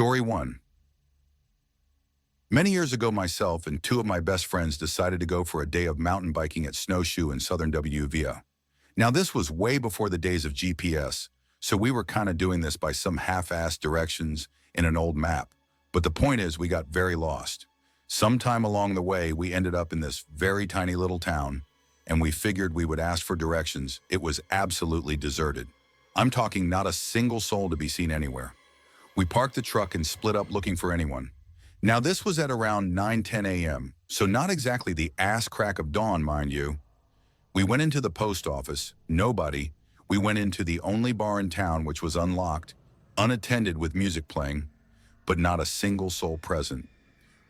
Story 1. Many years ago, myself and two of my best friends decided to go for a day of mountain biking at Snowshoe in southern WVA. Now, this was way before the days of GPS, so we were kind of doing this by some half-assed directions in an old map. But the point is, we got very lost. Sometime along the way, we ended up in this very tiny little town, and we figured we would ask for directions. It was absolutely deserted. I'm talking not a single soul to be seen anywhere. We parked the truck and split up looking for anyone. Now, this was at around 9:10 a.m., so not exactly the ass crack of dawn, mind you. We went into the post office, nobody. We went into the only bar in town, which was unlocked, unattended with music playing, but not a single soul present.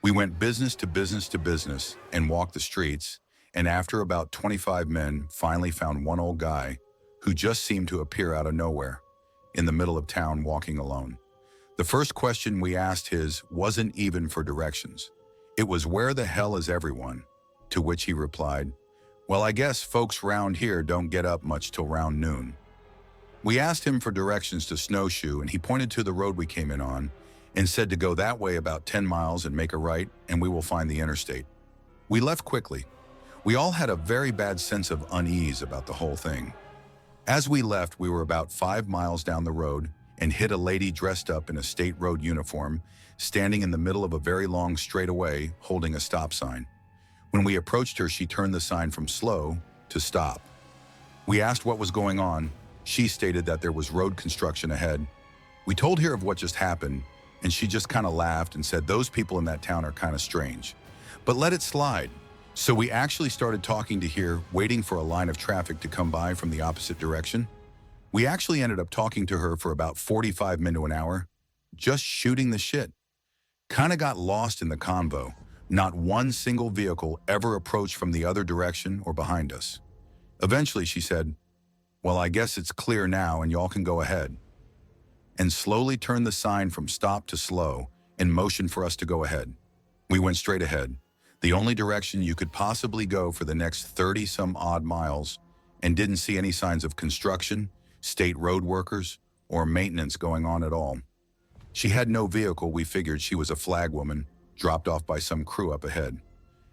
We went business to business to business and walked the streets, and after about 25 men, finally found one old guy who just seemed to appear out of nowhere, in the middle of town walking alone. The first question we asked his wasn't even for directions. It was, "Where the hell is everyone?" To which he replied, "Well, I guess folks round here don't get up much till round noon." We asked him for directions to Snowshoe, and he pointed to the road we came in on and said to go that way about 10 miles and make a right, and we will find the interstate. We left quickly. We all had a very bad sense of unease about the whole thing. As we left, we were about 5 miles down the road and hit a lady dressed up in a state road uniform, standing in the middle of a very long straightaway, holding a stop sign. When we approached her, she turned the sign from slow to stop. We asked what was going on. She stated that there was road construction ahead. We told her of what just happened, and she just kind of laughed and said those people in that town are kind of strange, but let it slide. So we actually started talking to her, waiting for a line of traffic to come by from the opposite direction. We actually ended up talking to her for about 45 minutes to an hour, just shooting the shit. Kind of got lost in the convo. Not one single vehicle ever approached from the other direction or behind us. Eventually she said, "Well, I guess it's clear now and y'all can go ahead," and slowly turned the sign from stop to slow and motioned for us to go ahead. We went straight ahead, the only direction you could possibly go for the next 30 some odd miles, and didn't see any signs of construction, state road workers, or maintenance going on at all. She had no vehicle. We figured she was a flag woman, dropped off by some crew up ahead.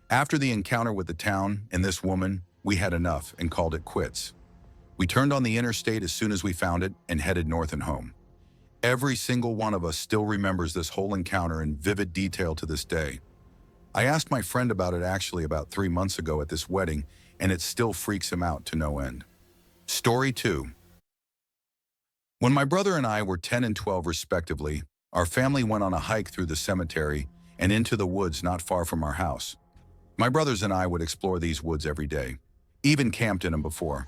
After the encounter with the town and this woman, we had enough and called it quits. We turned on the interstate as soon as we found it and headed north and home. Every single one of us still remembers this whole encounter in vivid detail to this day. I asked my friend about it actually about 3 months ago at this wedding, and it still freaks him out to no end. Story 2. When my brother and I were 10 and 12 respectively, our family went on a hike through the cemetery and into the woods not far from our house. My brothers and I would explore these woods every day, even camped in them before.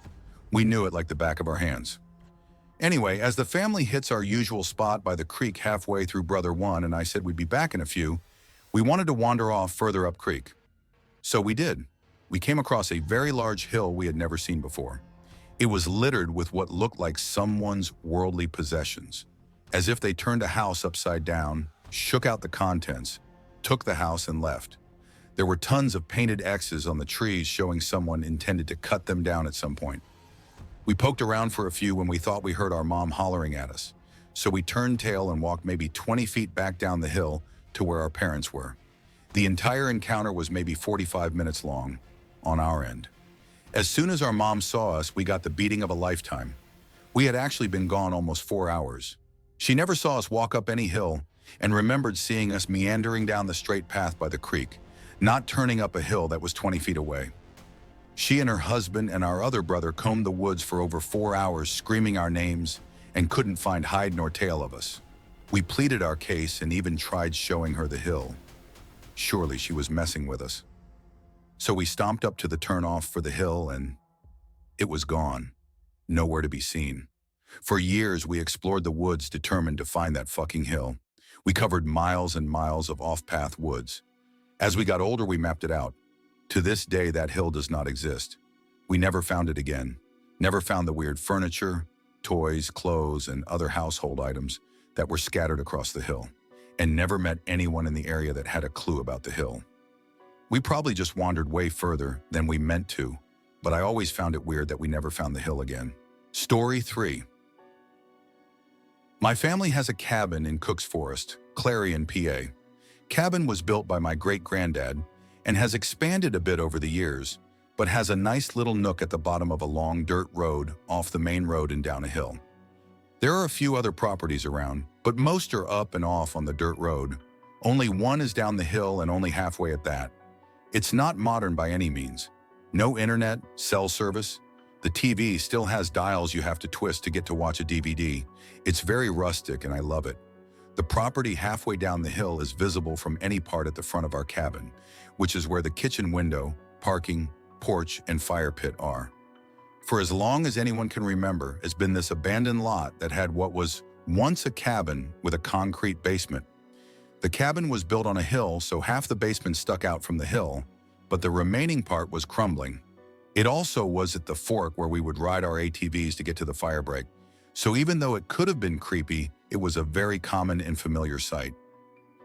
We knew it like the back of our hands. Anyway, as the family hits our usual spot by the creek halfway through Brother 1 and I said we'd be back in a few, we wanted to wander off further up creek. So we did. We came across a very large hill we had never seen before. It was littered with what looked like someone's worldly possessions, as if they turned a house upside down, shook out the contents, took the house and left. There were tons of painted X's on the trees showing someone intended to cut them down at some point. We poked around for a few when we thought we heard our mom hollering at us, so we turned tail and walked maybe 20 feet back down the hill to where our parents were. The entire encounter was maybe 45 minutes long, on our end. As soon as our mom saw us, we got the beating of a lifetime. We had actually been gone almost 4 hours. She never saw us walk up any hill and remembered seeing us meandering down the straight path by the creek, not turning up a hill that was 20 feet away. She and her husband and our other brother combed the woods for over 4 hours, screaming our names, and couldn't find hide nor tail of us. We pleaded our case and even tried showing her the hill. Surely she was messing with us. So we stomped up to the turnoff for the hill and it was gone. Nowhere to be seen. For years we explored the woods determined to find that fucking hill. We covered miles and miles of off-path woods. As we got older we mapped it out. To this day that hill does not exist. We never found it again. Never found the weird furniture, toys, clothes, and other household items that were scattered across the hill. And never met anyone in the area that had a clue about the hill. We probably just wandered way further than we meant to, but I always found it weird that we never found the hill again. Story 3. My family has a cabin in Cook's Forest, Clarion, PA. Cabin was built by my great-granddad and has expanded a bit over the years, but has a nice little nook at the bottom of a long dirt road off the main road and down a hill. There are a few other properties around, but most are up and off on the dirt road. Only one is down the hill and only halfway at that. It's not modern by any means. No internet, cell service. The TV still has dials you have to twist to get to watch a DVD. It's very rustic and I love it. The property halfway down the hill is visible from any part at the front of our cabin, which is where the kitchen window, parking, porch, and fire pit are. For as long as anyone can remember, it's been this abandoned lot that had what was once a cabin with a concrete basement. The cabin was built on a hill, so half the basement stuck out from the hill, but the remaining part was crumbling. It also was at the fork where we would ride our ATVs to get to the fire break. So even though it could have been creepy, it was a very common and familiar sight.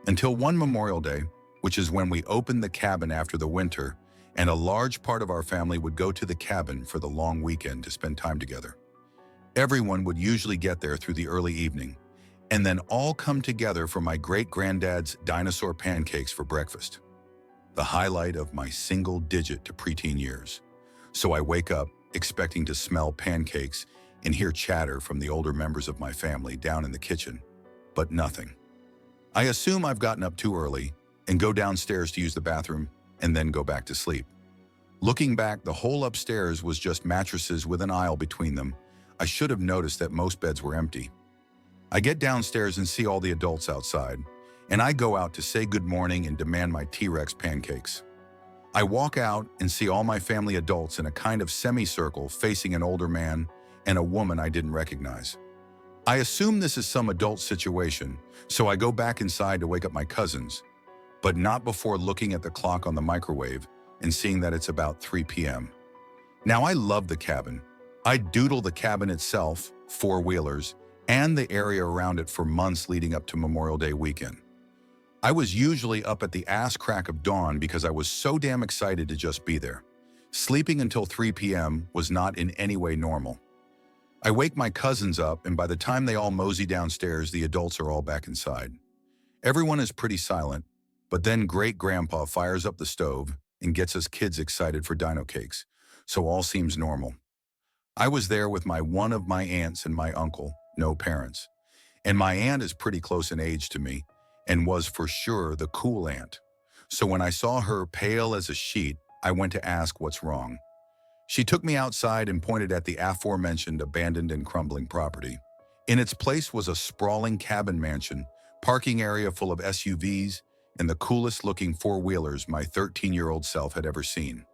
Until one Memorial Day, which is when we opened the cabin after the winter, and a large part of our family would go to the cabin for the long weekend to spend time together. Everyone would usually get there through the early evening, and then all come together for my great-granddad's dinosaur pancakes for breakfast. The highlight of my single-digit to preteen years. So I wake up expecting to smell pancakes and hear chatter from the older members of my family down in the kitchen, but nothing. I assume I've gotten up too early and go downstairs to use the bathroom and then go back to sleep. Looking back, the whole upstairs was just mattresses with an aisle between them. I should have noticed that most beds were empty. I get downstairs and see all the adults outside, and I go out to say good morning and demand my T-Rex pancakes. I walk out and see all my family adults in a kind of semicircle facing an older man and a woman I didn't recognize. I assume this is some adult situation, so I go back inside to wake up my cousins, but not before looking at the clock on the microwave and seeing that it's about 3 p.m. Now, I love the cabin. I doodle the cabin itself, four-wheelers, and the area around it for months leading up to Memorial Day weekend. I was usually up at the ass crack of dawn because I was so damn excited to just be there. Sleeping until 3 p.m. was not in any way normal. I wake my cousins up, and by the time they all mosey downstairs, the adults are all back inside. Everyone is pretty silent, but then great-grandpa fires up the stove and gets us kids excited for dino cakes, so all seems normal. I was there with one of my aunts and my uncle, no parents. And my aunt is pretty close in age to me, and was for sure the cool aunt. So when I saw her pale as a sheet, I went to ask what's wrong. She took me outside and pointed at the aforementioned abandoned and crumbling property. In its place was a sprawling cabin mansion, parking area full of SUVs, and the coolest-looking four-wheelers my 13-year-old self had ever seen.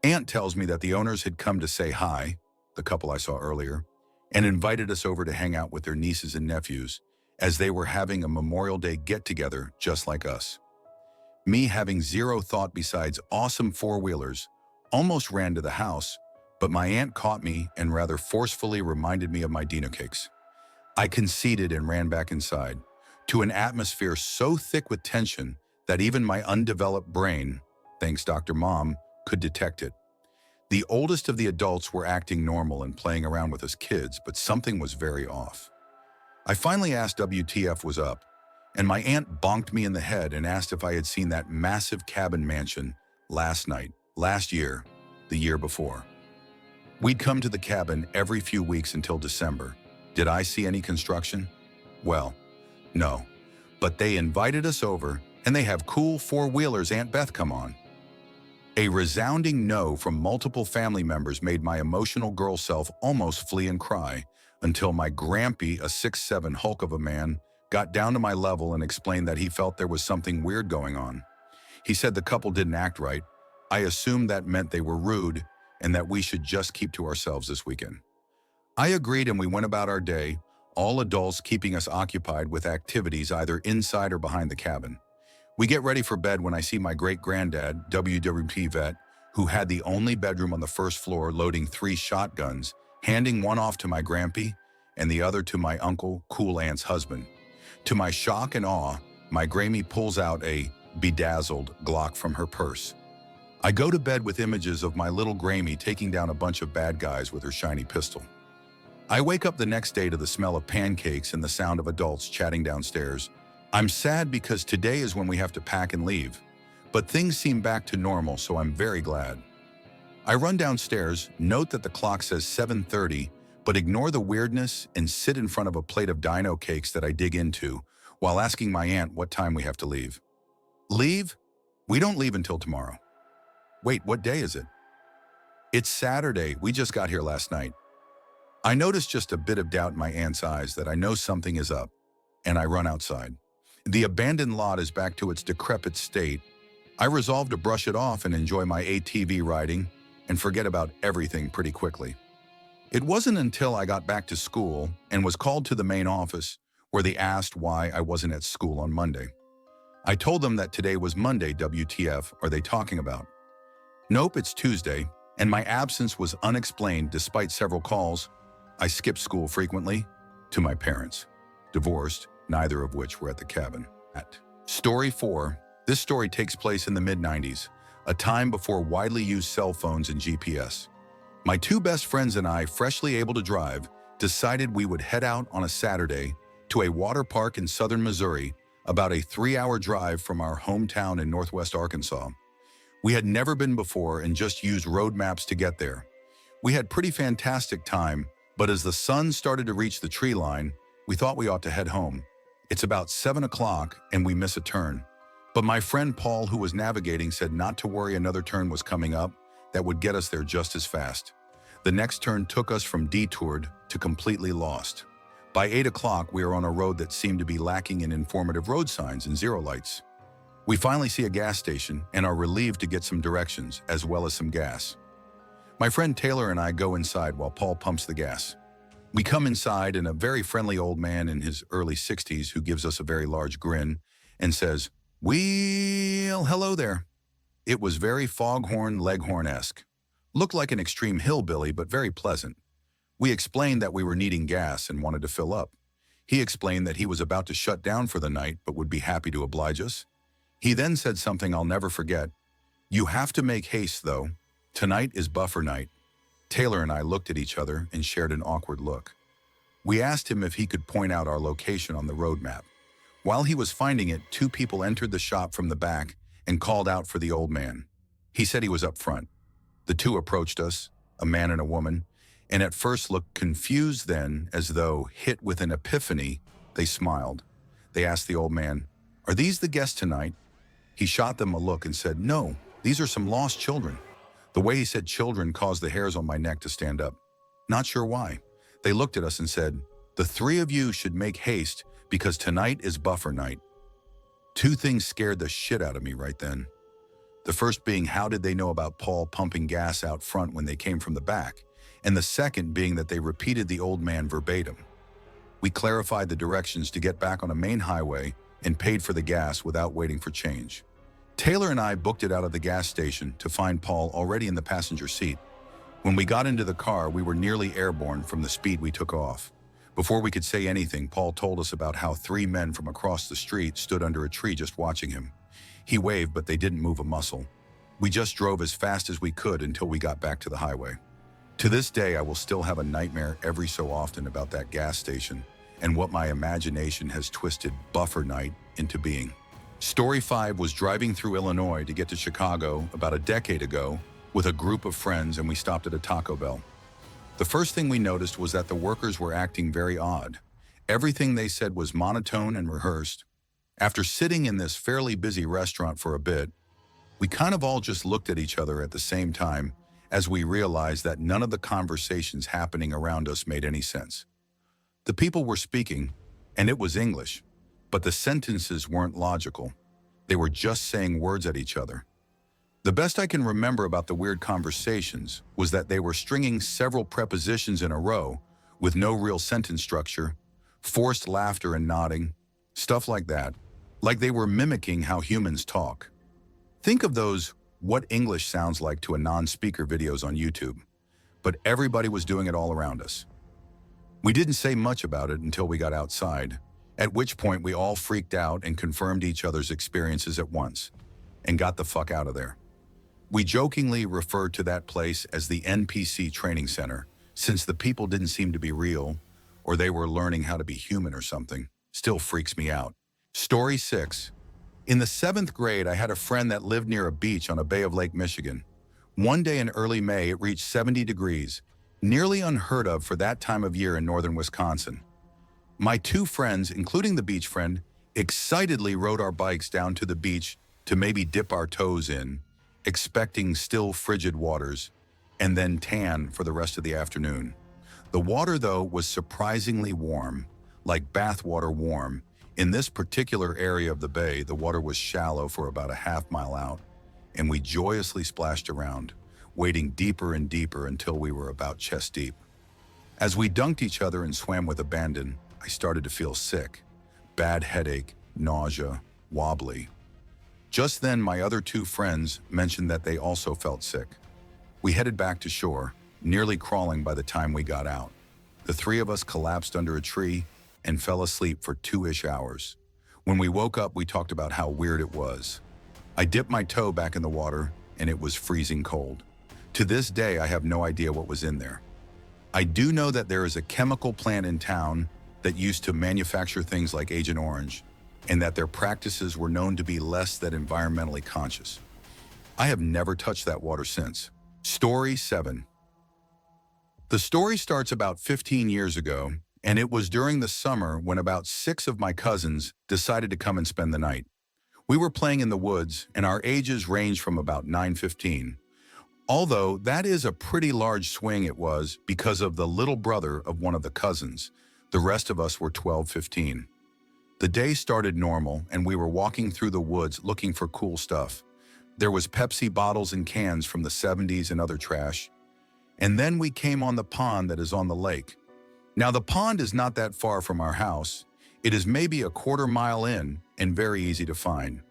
Aunt tells me that the owners had come to say hi, the couple I saw earlier, and invited us over to hang out with their nieces and nephews, as they were having a Memorial Day get-together just like us. Me, having zero thought besides awesome four-wheelers, almost ran to the house, but my aunt caught me and rather forcefully reminded me of my dino cakes. I conceded and ran back inside, to an atmosphere so thick with tension that even my undeveloped brain, thanks Dr. Mom, could detect it. The oldest of the adults were acting normal and playing around with us kids, but something was very off. I finally asked WTF was up, and my aunt bonked me in the head and asked if I had seen that massive cabin mansion last night, last year, the year before. We'd come to the cabin every few weeks until December. Did I see any construction? Well, no. But they invited us over, and they have cool four-wheelers Aunt Beth come on. A resounding no from multiple family members made my emotional girl self almost flee and cry, until my grampy, a 6'7" hulk of a man, got down to my level and explained that he felt there was something weird going on. He said the couple didn't act right. I assumed that meant they were rude and that we should just keep to ourselves this weekend. I agreed, and we went about our day, all adults keeping us occupied with activities either inside or behind the cabin. We get ready for bed when I see my great-granddad, WWP vet, who had the only bedroom on the first floor, loading 3 shotguns, handing one off to my grampy and the other to my uncle, cool aunt's husband. To my shock and awe, my Grammy pulls out a bedazzled Glock from her purse. I go to bed with images of my little Grammy taking down a bunch of bad guys with her shiny pistol. I wake up the next day to the smell of pancakes and the sound of adults chatting downstairs. I'm sad because today is when we have to pack and leave, but things seem back to normal, so I'm very glad. I run downstairs, note that the clock says 7:30, but ignore the weirdness and sit in front of a plate of dino cakes that I dig into while asking my aunt what time we have to leave. Leave? We don't leave until tomorrow. Wait, what day is it? It's Saturday. We just got here last night. I notice just a bit of doubt in my aunt's eyes that I know something is up, and I run outside. The abandoned lot is back to its decrepit state. I resolve to brush it off and enjoy my ATV riding and forget about everything pretty quickly. It wasn't until I got back to school and was called to the main office where they asked why I wasn't at school on Monday. I told them that today was Monday. WTF are they talking about? Nope, it's Tuesday, and my absence was unexplained despite several calls. I skipped school frequently to my parents, divorced, neither of which were at the cabin. Story 4. This story takes place in the mid-90s, a time before widely used cell phones and GPS. My two best friends and I, freshly able to drive, decided we would head out on a Saturday to a water park in southern Missouri, about a 3-hour drive from our hometown in northwest Arkansas. We had never been before and just used road maps to get there. We had pretty fantastic time, but as the sun started to reach the tree line, we thought we ought to head home. It's about 7 o'clock and we miss a turn. But my friend Paul, who was navigating, said not to worry, another turn was coming up that would get us there just as fast. The next turn took us from detoured to completely lost. By 8 o'clock, we were on a road that seemed to be lacking in informative road signs and zero lights. We finally see a gas station and are relieved to get some directions as well as some gas. My friend Taylor and I go inside while Paul pumps the gas. We come inside and a very friendly old man in his early 60s who gives us a very large grin and says, "Well, hello there." It was very foghorn leghorn-esque. Looked like an extreme hillbilly, but very pleasant. We explained that we were needing gas and wanted to fill up. He explained that he was about to shut down for the night, but would be happy to oblige us. He then said something I'll never forget. "You have to make haste, though. Tonight is buffer night." Taylor and I looked at each other and shared an awkward look. We asked him if he could point out our location on the road map. While he was finding it, two people entered the shop from the back and called out for the old man. He said he was up front. The two approached us, a man and a woman, and at first looked confused, then, as though hit with an epiphany, they smiled. They asked the old man, "Are these the guests tonight?" He shot them a look and said, "No, these are some lost children." The way he said children caused the hairs on my neck to stand up. Not sure why. They looked at us and said, "The three of you should make haste because tonight is buffer night." Two things scared the shit out of me right then. The first being, how did they know about Paul pumping gas out front when they came from the back? And the second being that they repeated the old man verbatim. We clarified the directions to get back on a main highway and paid for the gas without waiting for change. Taylor and I booked it out of the gas station to find Paul already in the passenger seat. When we got into the car, we were nearly airborne from the speed we took off. Before we could say anything, Paul told us about how three men from across the street stood under a tree just watching him. He waved, but they didn't move a muscle. We just drove as fast as we could until we got back to the highway. To this day, I will still have a nightmare every so often about that gas station and what my imagination has twisted buffer night into being. Story 5 was driving through Illinois to get to Chicago about a decade ago with a group of friends, and we stopped at a Taco Bell. The first thing we noticed was that the workers were acting very odd. Everything they said was monotone and rehearsed. After sitting in this fairly busy restaurant for a bit, we kind of all just looked at each other at the same time as we realized that none of the conversations happening around us made any sense. The people were speaking, and it was English, but the sentences weren't logical. They were just saying words at each other. The best I can remember about the weird conversations was that they were stringing several prepositions in a row with no real sentence structure, forced laughter and nodding, stuff like that, like they were mimicking how humans talk. Think of those "what English sounds like" to a non-speaker videos on YouTube, but everybody was doing it all around us. We didn't say much about it until we got outside, at which point we all freaked out and confirmed each other's experiences at once, and got the fuck out of there. We jokingly referred to that place as the NPC training center, since the people didn't seem to be real, or they were learning how to be human or something. Still freaks me out. Story 6. In the 7th grade, I had a friend that lived near a beach on a bay of Lake Michigan. One day in early May, it reached 70 degrees, nearly unheard of for that time of year in northern Wisconsin. My two friends, including the beach friend, excitedly rode our bikes down to the beach to maybe dip our toes in, expecting still frigid waters, and then tan for the rest of the afternoon. The water, though, was surprisingly warm, like bathwater warm. In this particular area of the bay, the water was shallow for about a half-mile out, and we joyously splashed around, wading deeper and deeper until we were about chest deep. As we dunked each other and swam with abandon, I started to feel sick. Bad headache, nausea, wobbly. Just then, my other two friends mentioned that they also felt sick. We headed back to shore, nearly crawling by the time we got out. The three of us collapsed under a tree and fell asleep for 2-ish hours. When we woke up, we talked about how weird it was. I dipped my toe back in the water, and it was freezing cold. To this day, I have no idea what was in there. I do know that there is a chemical plant in town that used to manufacture things like Agent Orange, and that their practices were known to be less than environmentally conscious. I have never touched that water since. Story 7. The story starts about 15 years ago, and it was during the summer when about 6 of my cousins decided to come and spend the night. We were playing in the woods, and our ages ranged from about 9-15. Although that is a pretty large swing it was because of the little brother of one of the cousins. The rest of us were 12-15. The day started normal, and we were walking through the woods looking for cool stuff. There was Pepsi bottles and cans from the 70s and other trash. And then we came on the pond that is on the lake. Now, the pond is not that far from our house. It is maybe a quarter mile in and very easy to find.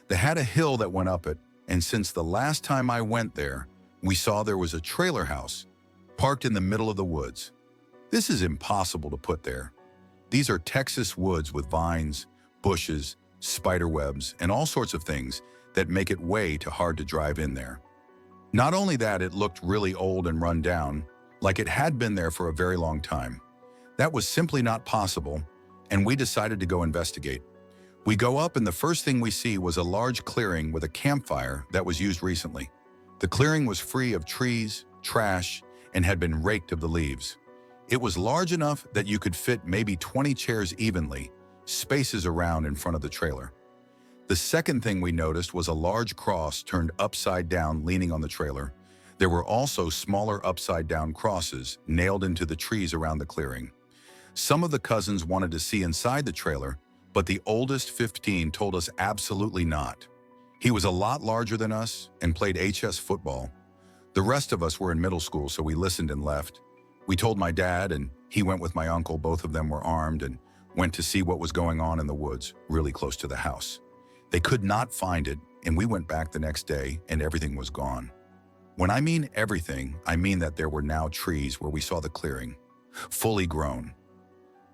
They had a hill that went up it, and since the last time I went there, we saw there was a trailer house parked in the middle of the woods. This is impossible to put there. These are Texas woods with vines, bushes, spider webs, and all sorts of things that make it way too hard to drive in there. Not only that, it looked really old and run down, like it had been there for a very long time. That was simply not possible, and we decided to go investigate. We go up, and the first thing we see was a large clearing with a campfire that was used recently. The clearing was free of trees, trash, and had been raked of the leaves. It was large enough that you could fit maybe 20 chairs evenly, spaces around in front of the trailer. The second thing we noticed was a large cross turned upside down leaning on the trailer. There were also smaller upside-down crosses nailed into the trees around the clearing. Some of the cousins wanted to see inside the trailer, but the oldest, 15, told us absolutely not. He was a lot larger than us and played HS football. The rest of us were in middle school, so we listened and left. We told my dad, and he went with my uncle. Both of them were armed and went to see what was going on in the woods, really close to the house. They could not find it, and we went back the next day, and everything was gone. When I mean everything, I mean that there were now trees where we saw the clearing, fully grown.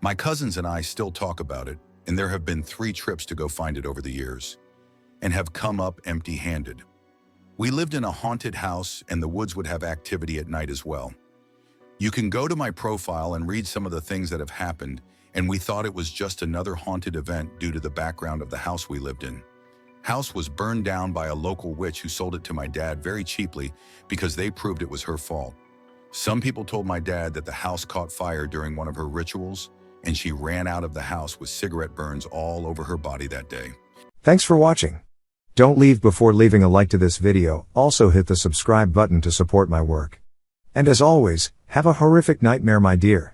My cousins and I still talk about it, and there have been 3 trips to go find it over the years, and have come up empty-handed. We lived in a haunted house, and the woods would have activity at night as well. You can go to my profile and read some of the things that have happened, and we thought it was just another haunted event due to the background of the house we lived in. House was burned down by a local witch who sold it to my dad very cheaply because they proved it was her fault. Some people told my dad that the house caught fire during one of her rituals, and she ran out of the house with cigarette burns all over her body that day. Thanks for watching. Don't leave before leaving a like to this video. Also hit the subscribe button to support my work. And as always, have a horrific nightmare, my dear.